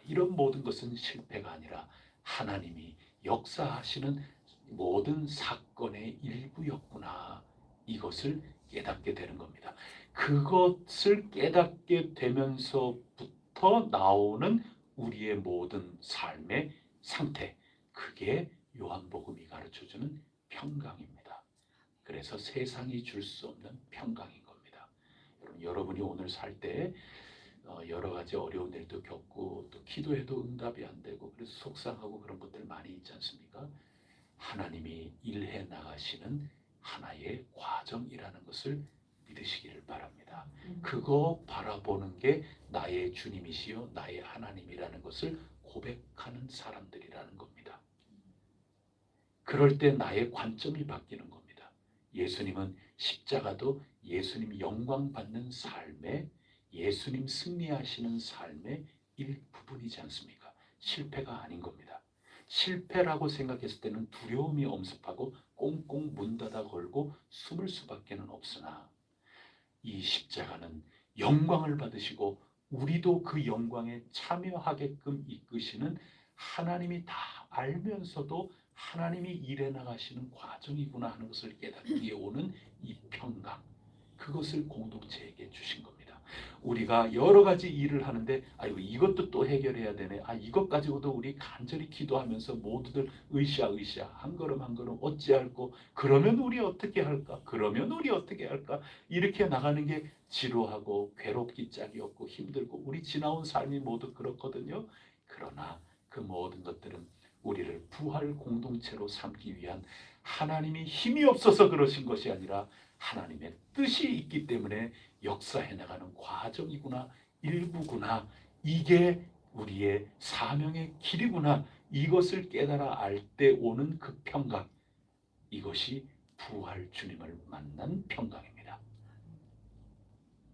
이런 모든 것은 실패가 아니라 하나님이 역사하시는 모든 사건의 일부였구나, 이것을 깨닫게 되는 겁니다. 그것을 깨닫게 되면서부터 나오는 우리의 모든 삶의 상태, 그게 요한복음이 가르쳐주는 평강입니다. 그래서 세상이 줄 수 없는 평강인 겁니다. 여러분이 오늘 살 때 여러 가지 어려운 일도 겪고, 또 기도해도 응답이 안 되고, 그래서 속상하고 그런 것들 많이 있지 않습니까? 하나님이 일해 나가시는 하나의 과정이라는 것을 믿으시기를 바랍니다. 그거 바라보는 게 나의 주님이시요 나의 하나님이라는 것을 고백하는 사람들이라는 겁니다. 그럴 때 나의 관점이 바뀌는 겁니다. 예수님은 십자가도 예수님 영광 받는 삶의, 예수님 승리하시는 삶의 일부분이지 않습니까? 실패가 아닌 겁니다. 실패라고 생각했을 때는 두려움이 엄습하고 꽁꽁 문 닫아 걸고 숨을 수밖에 없으나, 이 십자가는 영광을 받으시고 우리도 그 영광에 참여하게끔 이끄시는 하나님이 다 알면서도 하나님이 일해 나가시는 과정이구나 하는 것을 깨닫기에 오는 이 평강, 그것을 공동체에게 주신 겁니다. 우리가 여러 가지 일을 하는데 아이고 이것도 또 해결해야 되네. 이것 가지고도 우리 간절히 기도하면서 모두들 으쌰으쌰 한 걸음 한 걸음 어찌할꼬, 그러면 우리 어떻게 할까? 그러면 우리 어떻게 할까? 이렇게 나가는 게 지루하고 괴롭기 짝이 없고 힘들고 우리 지나온 삶이 모두 그렇거든요. 그러나 그 모든 것들은 우리를 부활 공동체로 삼기 위한 하나님이 힘이 없어서 그러신 것이 아니라 하나님의 뜻이 있기 때문에 역사해 나가는 과정이구나, 일부구나, 이게 우리의 사명의 길이구나, 이것을 깨달아 알 때 오는 그 평강, 이것이 부활 주님을 만난 평강입니다.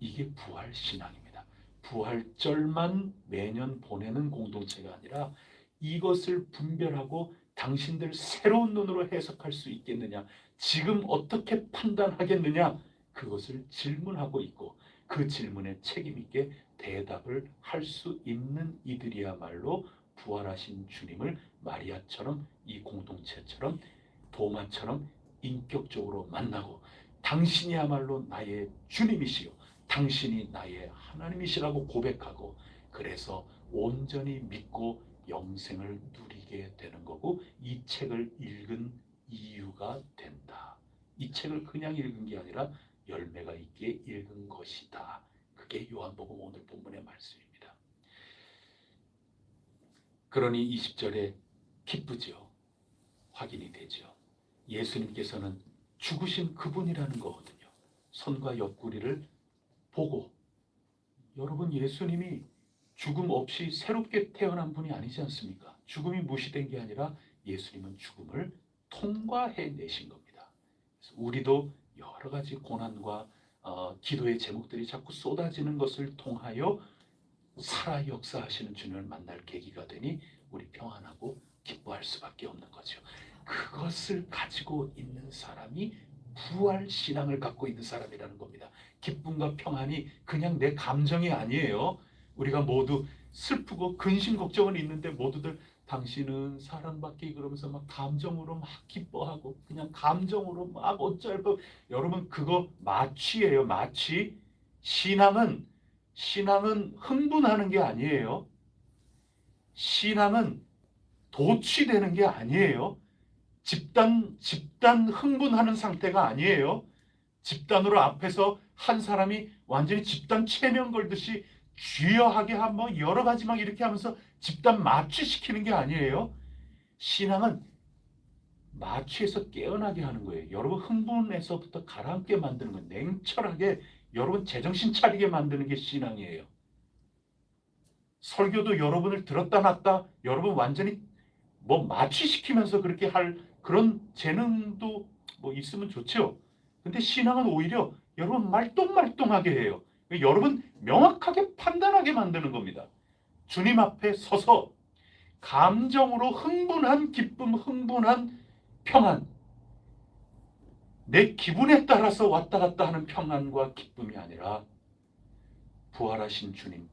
이게 부활 신앙입니다. 부활절만 매년 보내는 공동체가 아니라 이것을 분별하고 당신들 새로운 눈으로 해석할 수 있겠느냐, 지금 어떻게 판단하겠느냐, 그것을 질문하고 있고 그 질문에 책임 있게 대답을 할 수 있는 이들이야말로 부활하신 주님을 마리아처럼 이 공동체처럼 도마처럼 인격적으로 만나고 당신이야말로 나의 주님이시요 당신이 나의 하나님이시라고 고백하고 그래서 온전히 믿고 영생을 누리게 되는 거고, 이 책을 읽은 이유가 된다. 이 책을 그냥 읽은 게 아니라 열매가 있게 읽은 것이다. 그게 요한복음 오늘 본문의 말씀입니다. 그러니 20절에 기쁘죠. 확인이 되죠. 예수님께서는 죽으신 그분이라는 거거든요. 손과 옆구리를 보고, 여러분 예수님이 죽음 없이 새롭게 태어난 분이 아니지 않습니까? 죽음이 무시된 게 아니라 예수님은 죽음을 통과해 내신 겁니다. 그래서 우리도 여러 가지 고난과 기도의 제목들이 자꾸 쏟아지는 것을 통하여 살아 역사하시는 주님을 만날 계기가 되니 우리 평안하고 기뻐할 수밖에 없는 거죠. 그것을 가지고 있는 사람이 부활 신앙을 갖고 있는 사람이라는 겁니다. 기쁨과 평안이 그냥 내 감정이 아니에요. 우리가 모두 슬프고 근심 걱정은 있는데 모두들 당신은 사랑받기 그러면서 막 감정으로 막 기뻐하고 그냥 감정으로 막 어쩔 여러분 그거 마취예요. 마취. 신앙은 흥분하는 게 아니에요. 신앙은 도취되는 게 아니에요. 집단 흥분하는 상태가 아니에요. 집단으로 앞에서 한 사람이 완전히 집단 체면 걸듯이 쥐어하게 한번 여러 가지 막 이렇게 하면서 집단 마취시키는 게 아니에요. 신앙은 마취해서 깨어나게 하는 거예요. 여러분 흥분에서부터 가라앉게 만드는 거예요. 냉철하게 여러분 제정신 차리게 만드는 게 신앙이에요. 설교도 여러분을 들었다 놨다 여러분 완전히 마취시키면서 그렇게 할 그런 재능도 있으면 좋죠. 근데 신앙은 오히려 여러분 말똥말똥하게 해요. 여러분 명확하게 판단하게 만드는 겁니다. 주님 앞에 서서 감정으로 흥분한 기쁨, 흥분한 평안, 내 기분에 따라서 왔다 갔다 하는 평안과 기쁨이 아니라 부활하신 주님,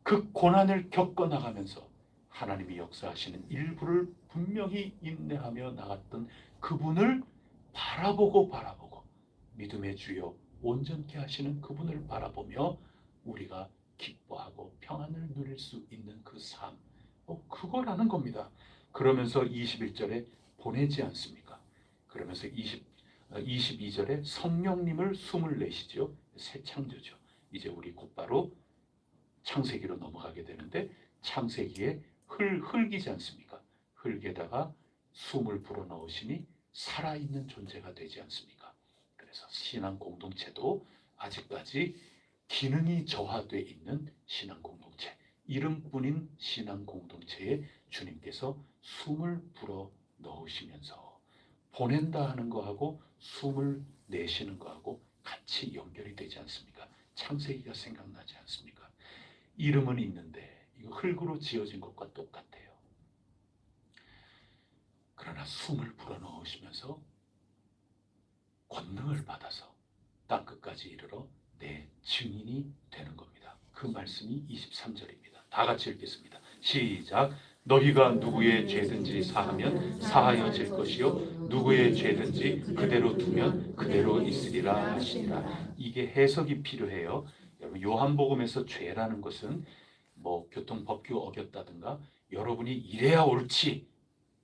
그 고난을 겪어나가면서 하나님이 역사하시는 일부를 분명히 인내하며 나갔던 그분을 바라보고 믿음의 주여 온전케 하시는 그분을 바라보며 우리가 기뻐하고 평안을 누릴 수 있는 그 삶, 그거라는 겁니다. 그러면서 21절에 보내지 않습니까? 그러면서 22절에 성령님을 숨을 내시죠. 새 창조죠. 이제 우리 곧바로 창세기로 넘어가게 되는데 창세기에 흙이지 않습니까? 흙에다가 숨을 불어넣으시니 살아있는 존재가 되지 않습니까? 그래서 신앙 공동체도 아직까지 기능이 저하되어 있는 신앙 공동체, 이름뿐인 신앙 공동체에 주님께서 숨을 불어넣으시면서 보낸다 하는 거하고 숨을 내쉬는 거하고 같이 연결이 되지 않습니까? 창세기가 생각나지 않습니까? 이름은 있는데 이거 흙으로 지어진 것과 똑같아요. 그러나 숨을 불어넣으시면서 권능을 받아서 땅끝까지 이르러 내 증인이 되는 겁니다. 그 말씀이 23절입니다. 다 같이 읽겠습니다. 시작. 너희가 누구의 죄든지 사하면 사하여질 것이요 누구의 죄든지 그대로 두면 그대로 있으리라 하시니라. 이게 해석이 필요해요. 여러분, 요한복음에서 죄라는 것은 뭐 교통법규 어겼다든가 여러분이 이래야 옳지,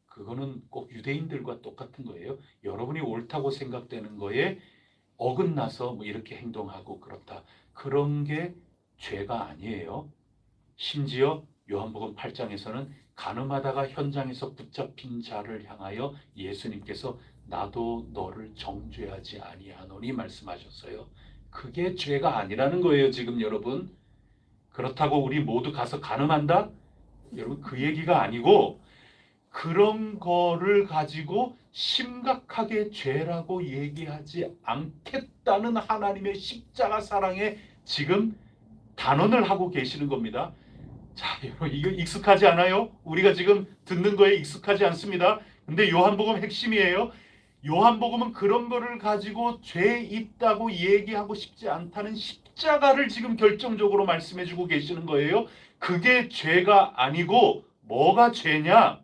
그거는 꼭 유대인들과 똑같은 거예요. 여러분이 옳다고 생각되는 거에 어긋나서 뭐 이렇게 행동하고 그렇다, 그런 게 죄가 아니에요. 심지어 요한복음 8장에서는 가늠하다가 현장에서 붙잡힌 자를 향하여 예수님께서 나도 너를 정죄하지 아니하노니 말씀하셨어요. 그게 죄가 아니라는 거예요. 지금 여러분, 그렇다고 우리 모두 가서 가늠한다? 여러분, 그 얘기가 아니고, 그런 거를 가지고 심각하게 죄라고 얘기하지 않겠다는 하나님의 십자가 사랑에 지금 단언을 하고 계시는 겁니다. 자, 여러분, 이거 익숙하지 않아요? 우리가 지금 듣는 거에 익숙하지 않습니다. 근데 요한복음 핵심이에요. 요한복음은 그런 거를 가지고 죄 있다고 얘기하고 싶지 않다는 십자가를 지금 결정적으로 말씀해주고 계시는 거예요. 그게 죄가 아니고 뭐가 죄냐?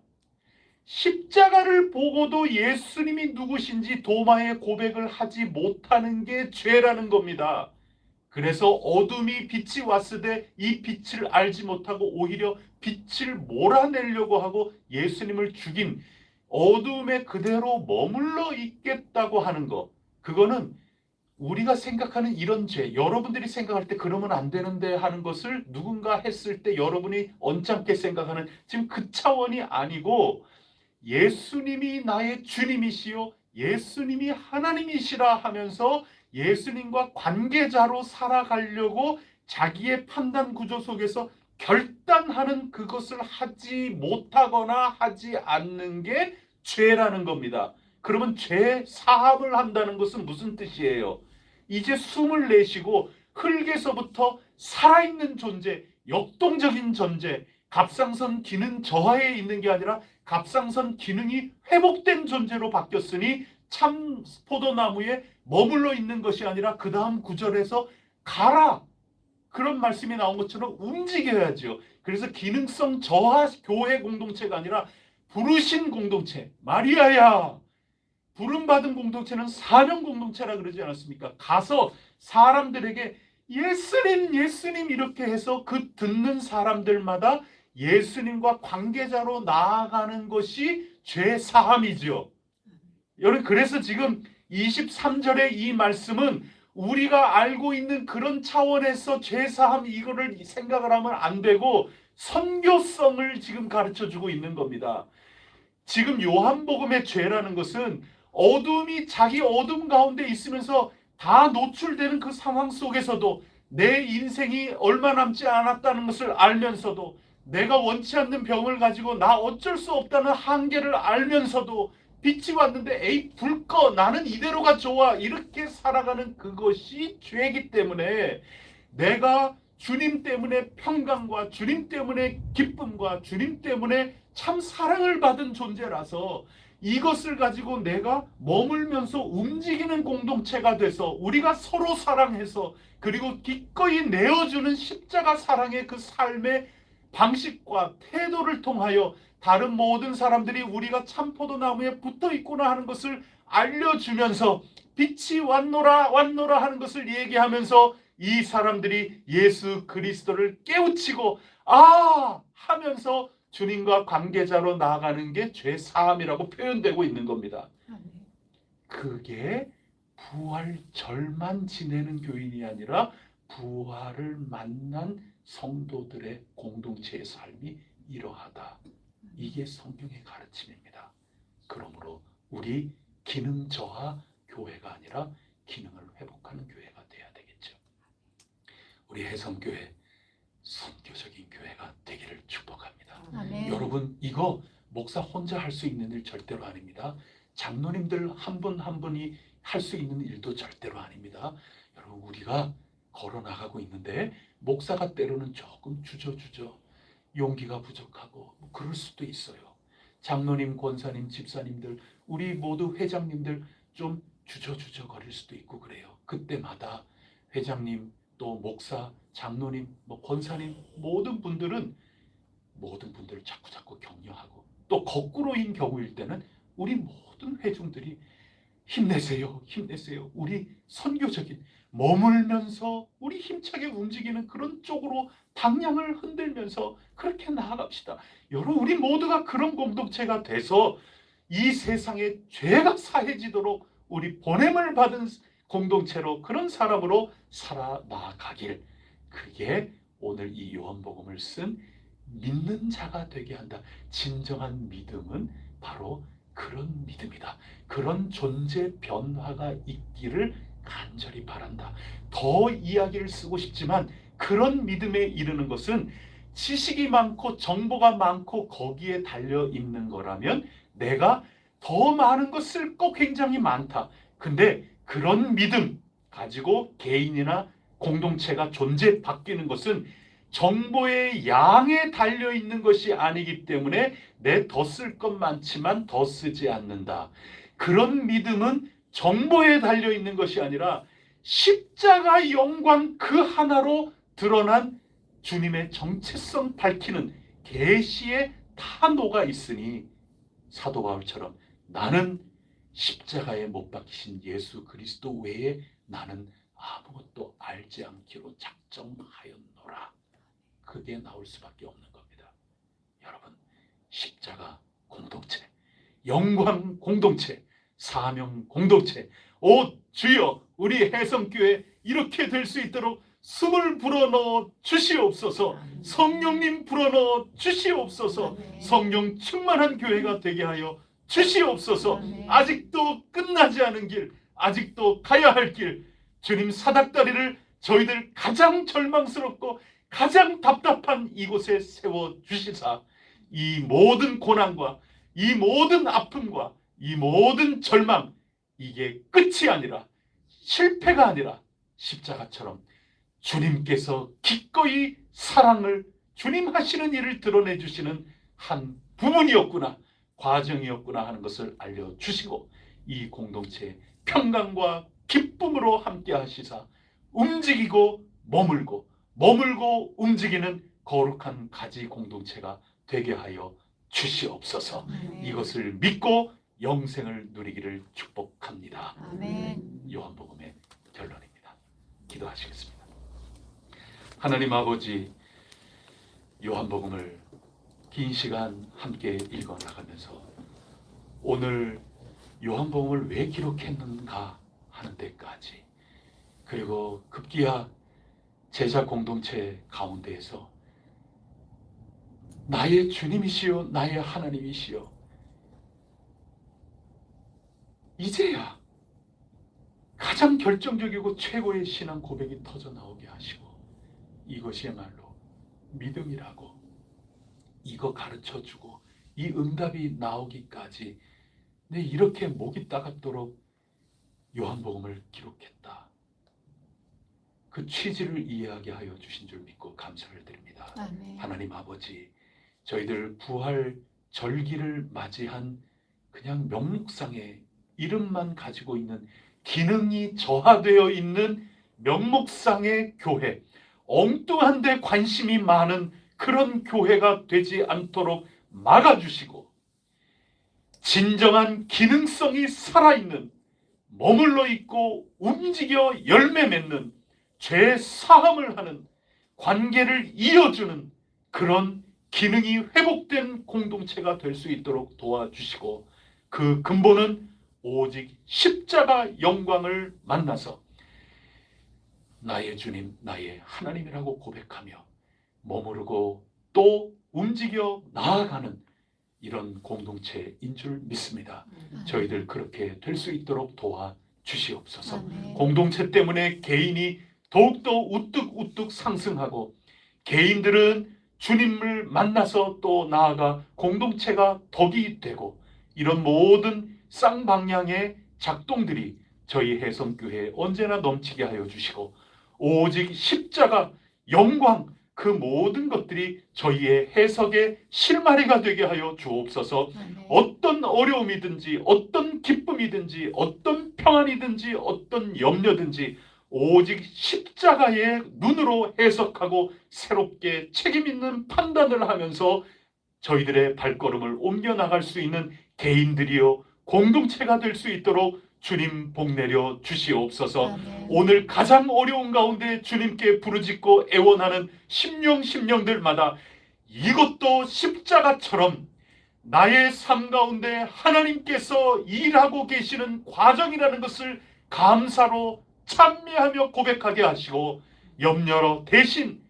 십자가를 보고도 예수님이 누구신지 도마의 고백을 하지 못하는 게 죄라는 겁니다. 그래서 어둠이 빛이 왔으되 이 빛을 알지 못하고 오히려 빛을 몰아내려고 하고 예수님을 죽인, 어둠에 그대로 머물러 있겠다고 하는 것, 그거는 우리가 생각하는 이런 죄, 여러분들이 생각할 때 그러면 안 되는데 하는 것을 누군가 했을 때 여러분이 언짢게 생각하는, 지금 그 차원이 아니고, 예수님이 나의 주님이시요 예수님이 하나님이시라 하면서 예수님과 관계자로 살아가려고 자기의 판단 구조 속에서 결단하는 그것을 하지 못하거나 하지 않는 게 죄라는 겁니다. 그러면 죄 사함을 한다는 것은 무슨 뜻이에요? 이제 숨을 내쉬고 흙에서부터 살아있는 존재, 역동적인 존재, 갑상선 기능 저하에 있는 게 아니라 갑상선 기능이 회복된 존재로 바뀌었으니 참 포도나무에 머물러 있는 것이 아니라 그 다음 구절에서 가라, 그런 말씀이 나온 것처럼 움직여야죠. 그래서 기능성 저하 교회 공동체가 아니라 부르신 공동체, 마리아야, 부름받은 공동체는 사명 공동체라 그러지 않았습니까? 가서 사람들에게 예수님 예수님 이렇게 해서 그 듣는 사람들마다 예수님과 관계자로 나아가는 것이 죄 사함이죠. 여러분, 그래서 지금 23절의 이 말씀은 우리가 알고 있는 그런 차원에서 죄 사함 이거를 생각을 하면 안 되고 선교성을 지금 가르쳐주고 있는 겁니다. 지금 요한복음의 죄라는 것은 어둠이 자기 어둠 가운데 있으면서 다 노출되는 그 상황 속에서도 내 인생이 얼마 남지 않았다는 것을 알면서도 내가 원치 않는 병을 가지고 나 어쩔 수 없다는 한계를 알면서도 빛이 왔는데 에이 불 꺼, 나는 이대로가 좋아, 이렇게 살아가는 그것이 죄이기 때문에 내가 주님 때문에 평강과 주님 때문에 기쁨과 주님 때문에 참 사랑을 받은 존재라서 이것을 가지고 내가 머물면서 움직이는 공동체가 돼서 우리가 서로 사랑해서 그리고 기꺼이 내어주는 십자가 사랑의 그 삶의 방식과 태도를 통하여 다른 모든 사람들이 우리가 참 포도나무에 붙어 있구나 하는 것을 알려주면서 빛이 왔노라 왔노라 하는 것을 얘기하면서 이 사람들이 예수 그리스도를 깨우치고 아 하면서 주님과 관계자로 나아가는 게 죄 사함이라고 표현되고 있는 겁니다. 그게 부활절만 지내는 교인이 아니라 부활을 만난 성도들의 공동체의 삶이 이러하다. 이게 성경의 가르침입니다. 그러므로 우리 기능 저하 교회가 아니라 기능을 회복하는 교회가 돼야 되겠죠. 우리 해성교회 선교적인 교회가 되기를 축복합니다. 아멘. 여러분, 이거 목사 혼자 할 수 있는 일 절대로 아닙니다. 장로님들 한 분 한 분이 할 수 있는 일도 절대로 아닙니다. 여러분, 우리가 걸어 나가고 있는데 목사가 때로는 조금 주저주저 용기가 부족하고 뭐 그럴 수도 있어요. 장로님, 권사님, 집사님들, 우리 모두 회장님들 좀 주저주저 거릴 수도 있고 그래요. 그때마다 회장님, 또 목사, 장로님, 권사님 모든 분들을 자꾸 격려하고, 또 거꾸로인 경우일 때는 우리 모든 회중들이 힘내세요, 힘내세요. 우리 선교적인 머물면서 우리 힘차게 움직이는 그런 쪽으로 방향을 흔들면서 그렇게 나아갑시다. 여러분, 우리 모두가 그런 공동체가 돼서 이 세상에 죄가 사해지도록 우리 보냄을 받은 공동체로, 그런 사람으로 살아나가길, 그게 오늘 이 요한복음을 쓴 믿는 자가 되게 한다. 진정한 믿음은 바로 그런 믿음이다. 그런 존재 변화가 있기를 간절히 바란다. 더 이야기를 쓰고 싶지만, 그런 믿음에 이르는 것은 지식이 많고 정보가 많고 거기에 달려 있는 거라면 내가 더 많은 것 쓸 거 굉장히 많다. 근데 그런 믿음 가지고 개인이나 공동체가 존재 바뀌는 것은 정보의 양에 달려 있는 것이 아니기 때문에 내 더 쓸 것 많지만 더 쓰지 않는다. 그런 믿음은 정보에 달려 있는 것이 아니라 십자가 영광 그 하나로 드러난 주님의 정체성 밝히는 계시의 탄호가 있으니, 사도 바울처럼 나는 십자가에 못 박히신 예수 그리스도 외에 나는 아무것도 알지 않기로 작정하였노라. 그게 나올 수밖에 없는 겁니다. 여러분, 십자가 공동체, 영광 공동체, 사명 공동체, 오 주여, 우리 해성교회 이렇게 될 수 있도록 숨을 불어넣어 주시옵소서. 성령님 불어넣어 주시옵소서. 성령 충만한 교회가 되게 하여 주시옵소서. 아직도 끝나지 않은 길, 아직도 가야 할 길, 주님 사닥다리를 저희들 가장 절망스럽고 가장 답답한 이곳에 세워주시사, 이 모든 고난과 이 모든 아픔과 이 모든 절망, 이게 끝이 아니라, 실패가 아니라 십자가처럼 주님께서 기꺼이 사랑을, 주님 하시는 일을 드러내 주시는 한 부분이었구나, 과정이었구나 하는 것을 알려주시고, 이 공동체의 평강과 기쁨으로 함께 하시사 움직이고 머물고 움직이는 거룩한 가지 공동체가 되게 하여 주시옵소서. 이것을 믿고 영생을 누리기를 축복합니다. 아멘. 요한복음의 결론입니다. 기도하시겠습니다. 하나님 아버지, 요한복음을 긴 시간 함께 읽어 나가면서 오늘 요한복음을 왜 기록했는가 하는 데까지, 그리고 급기야 제자 공동체 가운데에서 나의 주님이시여 나의 하나님이시여, 이제야 가장 결정적이고 최고의 신앙 고백이 터져 나오게 하시고, 이것이야말로 믿음이라고, 이거 가르쳐주고 이 응답이 나오기까지 내 이렇게 목이 따갑도록 요한복음을 기록했다. 그 취지를 이해하게 하여 주신 줄 믿고 감사를 드립니다. 아멘. 하나님 아버지, 저희들 부활 절기를 맞이한 그냥 명목상의 이름만 가지고 있는, 기능이 저하되어 있는 명목상의 교회, 엉뚱한 데 관심이 많은 그런 교회가 되지 않도록 막아주시고, 진정한 기능성이 살아있는, 머물러 있고 움직여 열매 맺는, 죄 사함을 하는, 관계를 이어주는 그런 기능이 회복된 공동체가 될 수 있도록 도와주시고, 그 근본은 오직 십자가 영광을 만나서 나의 주님, 나의 하나님이라고 고백하며 머무르고 또 움직여 나아가는 이런 공동체인 줄 믿습니다. 저희들 그렇게 될 수 있도록 도와주시옵소서. 아멘. 공동체 때문에 개인이 더욱더 우뚝우뚝 상승하고, 개인들은 주님을 만나서 또 나아가 공동체가 덕이 되고, 이런 모든 쌍방향의 작동들이 저희 해성교회에 언제나 넘치게 하여 주시고, 오직 십자가 영광, 그 모든 것들이 저희의 해석의 실마리가 되게 하여 주옵소서. 아멘. 어떤 어려움이든지 어떤 기쁨이든지 어떤 평안이든지 어떤 염려든지 오직 십자가의 눈으로 해석하고 새롭게 책임 있는 판단을 하면서 저희들의 발걸음을 옮겨나갈 수 있는 개인들이요 공동체가 될 수 있도록 주님 복 내려 주시옵소서. 아멘. 오늘 가장 어려운 가운데 주님께 부르짖고 애원하는 심령들마다 이것도 십자가처럼 나의 삶 가운데 하나님께서 일하고 계시는 과정이라는 것을 감사로 찬미하며 고백하게 하시고 염려로 대신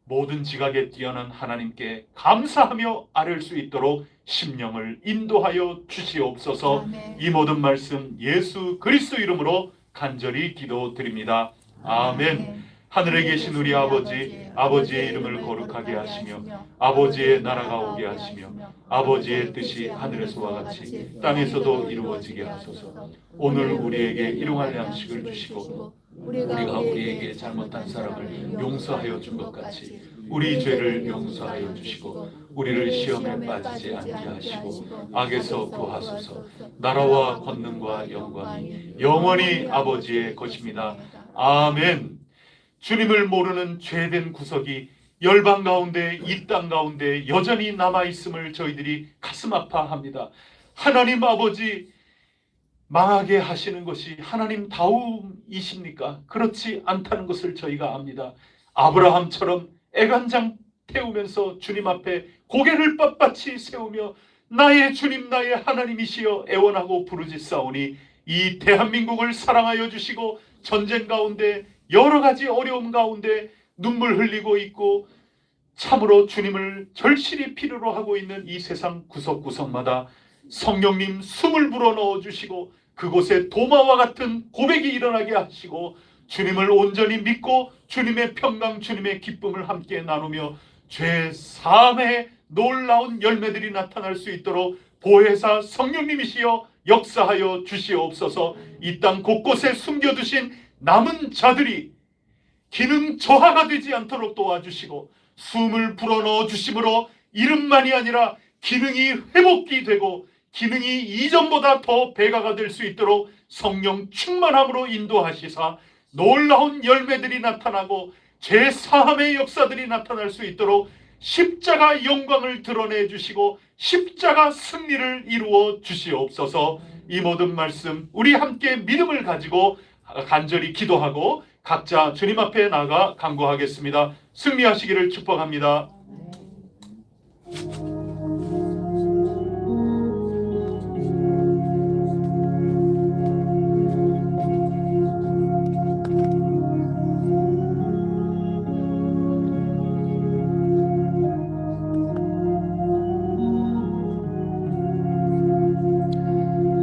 모든 지각에 뛰어난 하나님께 감사하며 아뢰 수 있도록 심령을 인도하여 주시옵소서. 아멘. 이 모든 말씀 예수 그리스도 이름으로 간절히 기도드립니다. 아멘. 하늘에 계신 우리 아버지, 아버지의 이름을 거룩하게 하시며 아버지의 나라가 오게 하시며 아버지의 뜻이 하늘에서와 같이 땅에서도 이루어지게 하소서. 오늘 우리에게 일용할 양식을 주시고 우리가 우리에게 잘못한 사람을 용서하여 준 것 같이 우리 죄를 용서하여 주시고 우리를 시험에 빠지지 않게 하시고 악에서 구하소서. 나라와 권능과 영광이 영원히 아버지의 것입니다. 아멘. 주님을 모르는 죄된 구석이 열방 가운데 이 땅 가운데 여전히 남아있음을 저희들이 가슴 아파합니다. 하나님 아버지, 망하게 하시는 것이 하나님 다움이십니까? 그렇지 않다는 것을 저희가 압니다. 아브라함처럼 애간장 태우면서 주님 앞에 고개를 빳빳이 세우며 나의 주님 나의 하나님이시여 애원하고 부르짖사오니 이 대한민국을 사랑하여 주시고 전쟁 가운데 여러 가지 어려움 가운데 눈물 흘리고 있고 참으로 주님을 절실히 필요로 하고 있는 이 세상 구석구석마다 성령님 숨을 불어넣어 주시고 그곳에 도마와 같은 고백이 일어나게 하시고 주님을 온전히 믿고 주님의 평강 주님의 기쁨을 함께 나누며 죄 사함의 놀라운 열매들이 나타날 수 있도록 보혜사 성령님이시여 역사하여 주시옵소서. 이 땅 곳곳에 숨겨두신 남은 자들이 기능 저하가 되지 않도록 도와주시고 숨을 불어넣어 주심으로 이름만이 아니라 기능이 회복이 되고 기능이 이전보다 더 배가가 될 수 있도록 성령 충만함으로 인도하시사 놀라운 열매들이 나타나고 제사함의 역사들이 나타날 수 있도록 십자가 영광을 드러내 주시고 십자가 승리를 이루어 주시옵소서. 이 모든 말씀 우리 함께 믿음을 가지고 간절히 기도하고 각자 주님 앞에 나가 간구하겠습니다. 승리하시기를 축복합니다.